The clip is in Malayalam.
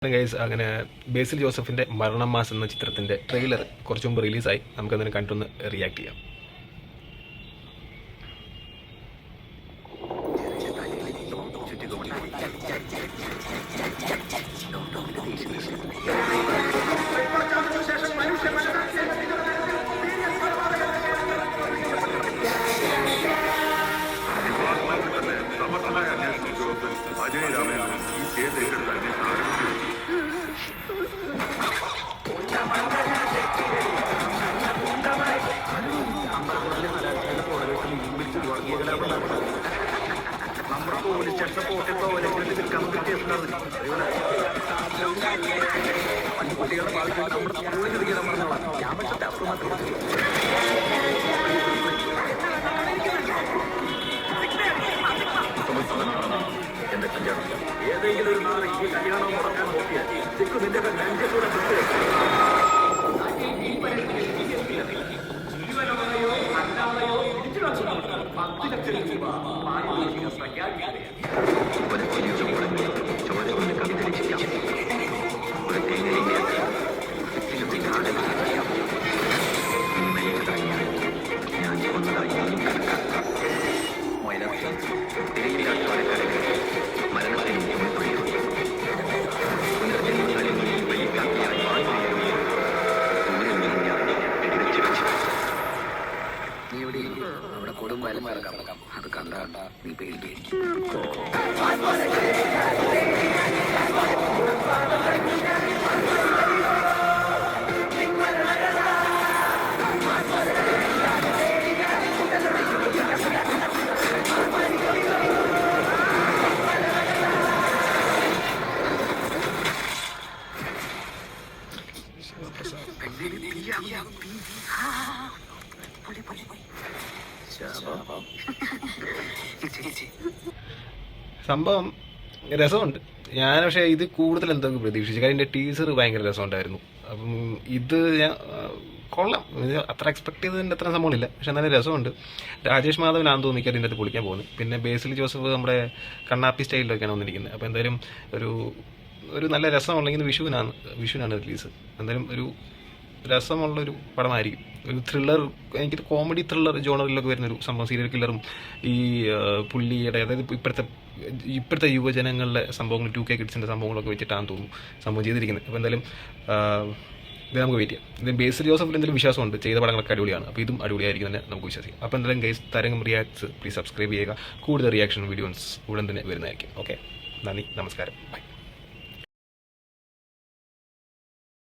ഗൈസ്, അങ്ങനെ ബേസിൽ ജോസഫിന്റെ മരണം മാസ് എന്ന ചിത്രത്തിന്റെ ട്രെയിലർ കുറച്ചു മുമ്പ് റിലീസായി. നമുക്കതിനെ കണ്ടൊന്ന് റിയാക്ട് ചെയ്യാം. നമ്മുടെ പോലീസ് സ്റ്റേഷൻ പോട്ടിപ്പോ നിൽക്കാൻ കുട്ടികളുടെ ഭാഗത്ത് നമ്മുടെ സ്കൂളിൽ തിരികെ പറഞ്ഞോളാം. ഞാൻ പക്ഷേ ടഫ് മാത്രം എന്റെ കല്യാണം ഏതെങ്കിലും ഒരു നാളെ ഈ കല്യാണം മുടക്കാൻ നോക്കിയാൽ ചെക്ക് നിന്റെ ലഞ്ചത്തൂടെ ജീവനോടെയോ അല്ലാതെയോ 10 ലക്ഷം രൂപ പാരിതോഷികം പ്രഖ്യാപിക്കുകയാണ്. അവിടെ കൊടും വയലം ഇറക്കാം. അത് കണ്ടാ നീ പേടിക്കും. സംഭവം രസമുണ്ട്. ഞാൻ പക്ഷേ ഇത് കൂടുതൽ എന്തൊക്കെ പ്രതീക്ഷിച്ചു. കാര്യം എൻ്റെ ടീസർ ഭയങ്കര രസമുണ്ടായിരുന്നു. അപ്പം ഇത് ഞാൻ കൊള്ളാം. അത്ര എക്സ്പെക്ട് ചെയ്തതിൻ്റെ അത്ര സംഭവമില്ല, പക്ഷെ നല്ല രസമുണ്ട്. രാജേഷ് മാധവനാണെന്ന് തോന്നിക്കാൻ ഇതിൻ്റെ അകത്ത് പൊളിക്കാൻ പോകുന്നത്. പിന്നെ ബേസിൽ ജോസഫ് നമ്മുടെ കണ്ണാപ്പി സ്റ്റൈലിലൊക്കെയാണ് വന്നിരിക്കുന്നത്. അപ്പോൾ എന്തായാലും ഒരു നല്ല രസമുണ്ടെങ്കിൽ വിഷുവിനാണ് റിലീസ്. എന്തായാലും ഒരു രസമുള്ളൊരു പടമായിരിക്കും. ഒരു ത്രില്ലർ, എനിക്കൊരു കോമഡി ത്രില്ലർ ജോണറിലൊക്കെ വരുന്നൊരു സംഭവം. സീരിയൽ കില്ലറും ഈ പുള്ളിയുടെ, അതായത് ഇപ്പോഴത്തെ യുവജനങ്ങളുടെ സംഭവങ്ങൾ, 2K കിഡ്സിൻ്റെ സംഭവങ്ങളൊക്കെ വെച്ചിട്ടാണെന്ന് തോന്നുന്നു സംഭവം ചെയ്തിരിക്കുന്നത്. അപ്പോൾ എന്തായാലും ഇത് നമുക്ക് വെയിറ്റ് ചെയ്യാം. ഇത് ബേസിൽ ജോസഫിൽ എന്തെങ്കിലും വിശ്വാസമുണ്ട്, ചെയ്ത പടങ്ങളൊക്കെ അടിപൊളിയാണ്. അപ്പോൾ ഇതും അടിപൊളിയായിരിക്കും തന്നെ നമുക്ക് വിശ്വസിക്കാം. അപ്പോൾ എന്തായാലും ഗൈസ്, തരംഗം റിയാക്ട്സ് പ്ലീസ് സബ്സ്ക്രൈബ് ചെയ്യുക. കൂടുതൽ റിയാക്ഷൻ വീഡിയോസ് ഉടൻ തന്നെ വരുന്നതായിരിക്കും. ഓക്കെ, നന്ദി, നമസ്കാരം, ബൈ.